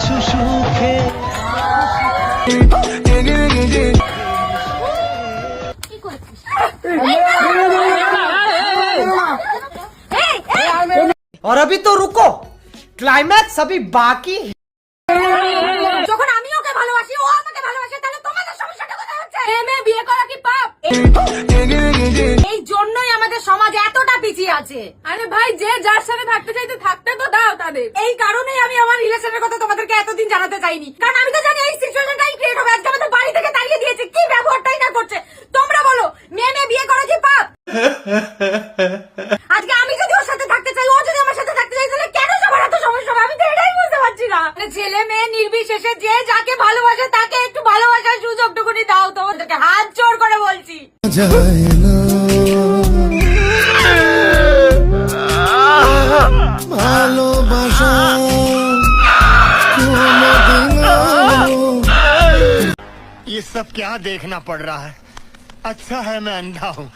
কিছু সুখে और अभी तो रुको, क्लाइमैक्स अभी बाकी है। যখন আমি ওকে ভালোবাসি ও আমাকে ভালোবাসে তাহলে তোমাদের সমস্যাটা কোথায় হচ্ছে? মেয়ে বিয়ে করা কি পাপ? এই জন্যই আমাদের সমাজ এতটা পিছিয়ে আছে। আরে ভাই যে যার সাথে থাকতে চাইতে থাকতে তো দাও তাদের। এই কারণেই আমি আমার রিলেশনের কথা তোমাদেরকে এতদিন জানাতে চাইনি, কারণ আমি তো জানি এই সিচুয়েশনটাই ক্রিয়েট হবে। আজকে আমাদের বাড়ি থেকে তাড়িয়ে দিয়েছে, কি ব্যবহারটাই না করছে। তোমরা বলো মেয়ে বিয়ে করা কি পাপ? আজকে আমি যদি ওর সাথে থাকতে চাই, ও যদি আমার সাথে থাকতে চাই, তাহলে কেন সবার এত সমস্যা হবে? আমি তো এটাই বুঝতে পারছি না। ছেলে মেয়ে নির্বিশেষে যে যাকে ভালোবাসে তাকে একটু ভালোবাসার সুযোগটুকুনি দাও। তোমাদেরকে হাত জোড় করে বলছি। ये सब क्या देखना पड़ रहा है? अच्छा है मैं अंधा हूँ।